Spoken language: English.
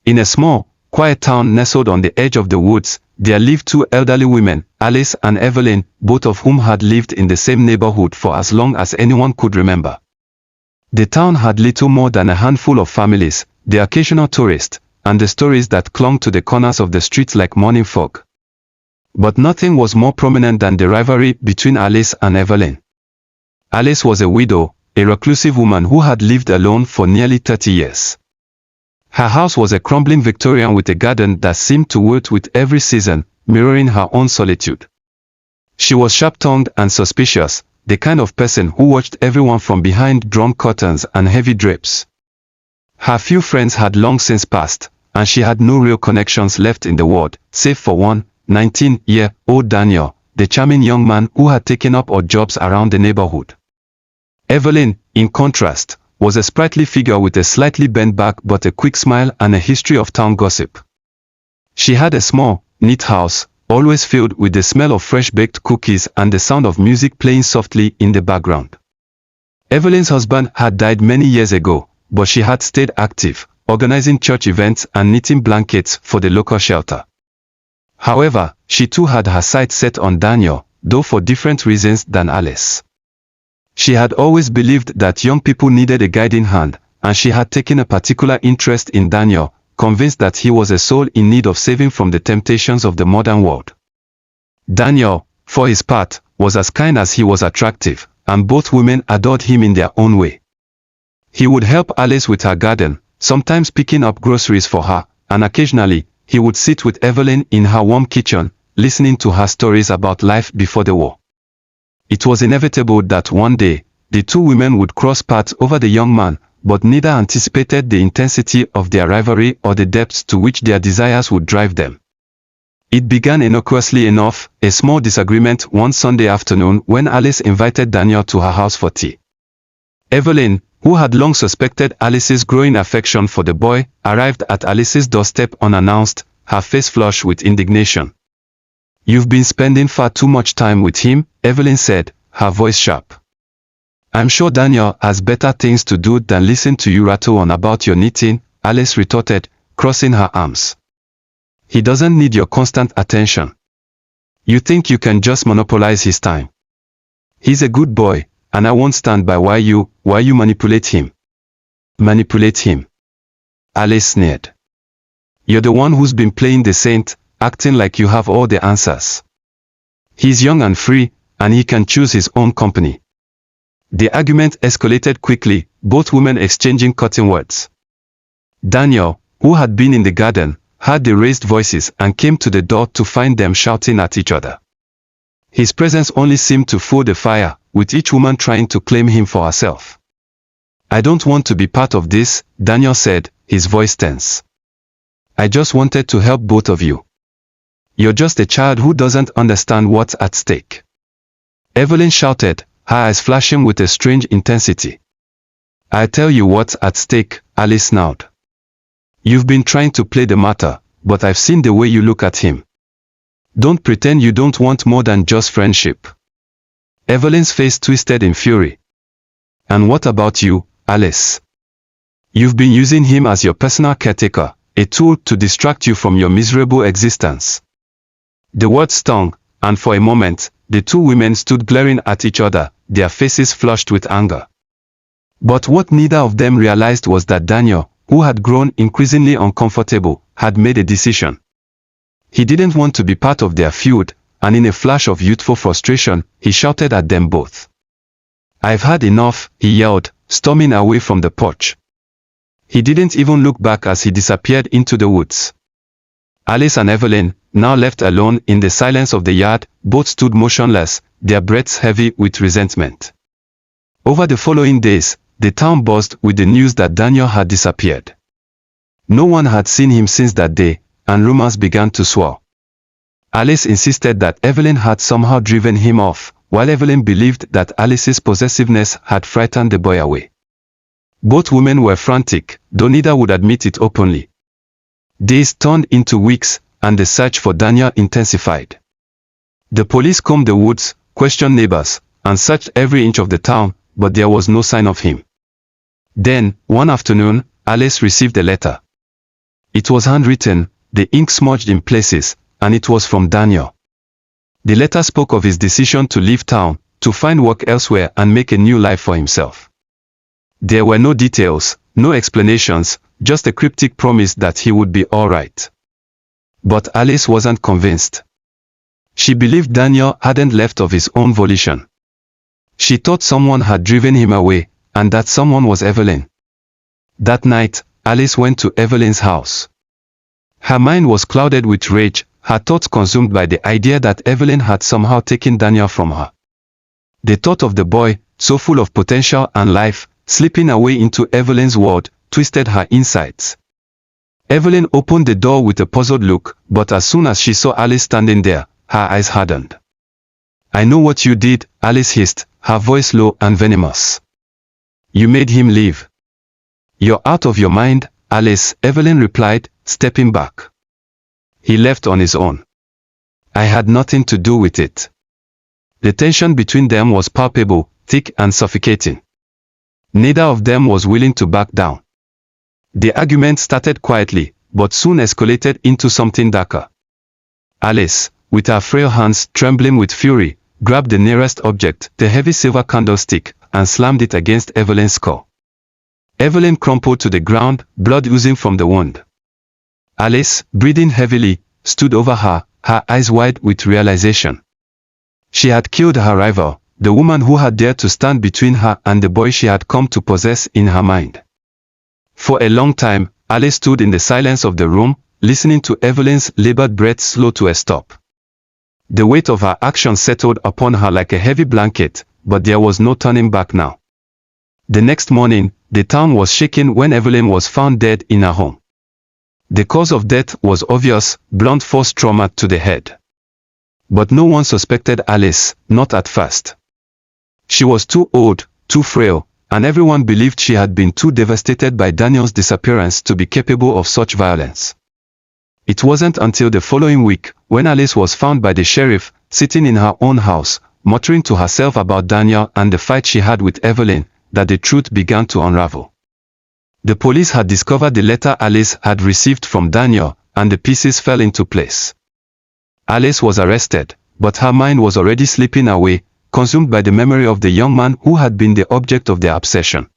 In a small, quiet town nestled on the edge of the woods, there lived two elderly women, Alice and Evelyn, both of whom had lived in the same neighborhood for as long as anyone could remember. The town had little more than a handful of families, the occasional tourist, and the stories that clung to the corners of the streets like morning fog. But nothing was more prominent than the rivalry between Alice and Evelyn. Alice was a widow, a reclusive woman who had lived alone for nearly 30 years. Her house was a crumbling Victorian with a garden that seemed to wilt with every season, mirroring her own solitude. She was sharp-tongued and suspicious, the kind of person who watched everyone from behind drawn curtains and heavy drapes. Her few friends had long since passed, and she had no real connections left in the world, save for one, 19-year-old Daniel, the charming young man who had taken up odd jobs around the neighborhood. Evelyn, in contrast, was a sprightly figure with a slightly bent back but a quick smile and a history of town gossip. She had a small, neat house, always filled with the smell of fresh-baked cookies and the sound of music playing softly in the background. Evelyn's husband had died many years ago, but she had stayed active, organizing church events and knitting blankets for the local shelter. However, she too had her sights set on Daniel, though for different reasons than Alice. She had always believed that young people needed a guiding hand, and she had taken a particular interest in Daniel, convinced that he was a soul in need of saving from the temptations of the modern world. Daniel, for his part, was as kind as he was attractive, and both women adored him in their own way. He would help Alice with her garden, sometimes picking up groceries for her, and occasionally, he would sit with Evelyn in her warm kitchen, listening to her stories about life before the war. It was inevitable that one day, the two women would cross paths over the young man, but neither anticipated the intensity of their rivalry or the depths to which their desires would drive them. It began innocuously enough, a small disagreement one Sunday afternoon when Alice invited Daniel to her house for tea. Evelyn, who had long suspected Alice's growing affection for the boy, arrived at Alice's doorstep unannounced, her face flushed with indignation. "You've been spending far too much time with him," Evelyn said, her voice sharp. "I'm sure Daniel has better things to do than listen to you rattle on about your knitting," Alice retorted, crossing her arms. "He doesn't need your constant attention. You think you can just monopolize his time. He's a good boy, and I won't stand by while you manipulate him." "Manipulate him?" Alice sneered. "You're the one who's been playing the saint, acting like you have all the answers. He's young and free, and he can choose his own company." The argument escalated quickly, both women exchanging cutting words. Daniel, who had been in the garden, heard the raised voices and came to the door to find them shouting at each other. His presence only seemed to fuel the fire, with each woman trying to claim him for herself. "I don't want to be part of this," Daniel said, his voice tense. "I just wanted to help both of you. You're just a child who doesn't understand what's at stake." Evelyn shouted, her eyes flashing with a strange intensity. "I'll tell you what's at stake," Alice snarled. "You've been trying to play the martyr, but I've seen the way you look at him. Don't pretend you don't want more than just friendship." Evelyn's face twisted in fury. "And what about you, Alice? You've been using him as your personal caretaker, a tool to distract you from your miserable existence." The words stung, and for a moment, the two women stood glaring at each other, their faces flushed with anger. But what neither of them realized was that Daniel, who had grown increasingly uncomfortable, had made a decision. He didn't want to be part of their feud, and in a flash of youthful frustration, he shouted at them both. "I've had enough," he yelled, storming away from the porch. He didn't even look back as he disappeared into the woods. Alice and Evelyn, now left alone in the silence of the yard, both stood motionless, their breaths heavy with resentment. Over the following days, the town buzzed with the news that Daniel had disappeared. No one had seen him since that day, and rumors began to swirl. Alice insisted that Evelyn had somehow driven him off, while Evelyn believed that Alice's possessiveness had frightened the boy away. Both women were frantic, though neither would admit it openly. Days turned into weeks, and the search for Daniel intensified. The police combed the woods, questioned neighbors, and searched every inch of the town, but there was no sign of him. Then, one afternoon, Alice received a letter. It was handwritten, the ink smudged in places, and it was from Daniel. The letter spoke of his decision to leave town, to find work elsewhere and make a new life for himself. There were no details, no explanations, just a cryptic promise that he would be all right. But Alice wasn't convinced. She believed Daniel hadn't left of his own volition. She thought someone had driven him away, and that someone was Evelyn. That night, Alice went to Evelyn's house. Her mind was clouded with rage, her thoughts consumed by the idea that Evelyn had somehow taken Daniel from her. The thought of the boy, so full of potential and life, slipping away into Evelyn's world, twisted her insides. Evelyn opened the door with a puzzled look, but as soon as she saw Alice standing there, her eyes hardened. "I know what you did," Alice hissed, her voice low and venomous. "You made him leave." "You're out of your mind, Alice," Evelyn replied, stepping back. "He left on his own. I had nothing to do with it." The tension between them was palpable, thick and suffocating. Neither of them was willing to back down. The argument started quietly, but soon escalated into something darker. Alice, with her frail hands trembling with fury, grabbed the nearest object, the heavy silver candlestick, and slammed it against Evelyn's skull. Evelyn crumpled to the ground, blood oozing from the wound. Alice, breathing heavily, stood over her, her eyes wide with realization. She had killed her rival, the woman who had dared to stand between her and the boy she had come to possess in her mind. For a long time, Alice stood in the silence of the room, listening to Evelyn's labored breath slow to a stop. The weight of her actions settled upon her like a heavy blanket, but there was no turning back now. The next morning, the town was shaken when Evelyn was found dead in her home. The cause of death was obvious, blunt force trauma to the head. But no one suspected Alice, not at first. She was too old, too frail, and everyone believed she had been too devastated by Daniel's disappearance to be capable of such violence. It wasn't until the following week, when Alice was found by the sheriff, sitting in her own house, muttering to herself about Daniel and the fight she had with Evelyn, that the truth began to unravel. The police had discovered the letter Alice had received from Daniel, and the pieces fell into place. Alice was arrested, but her mind was already slipping away, consumed by the memory of the young man who had been the object of their obsession.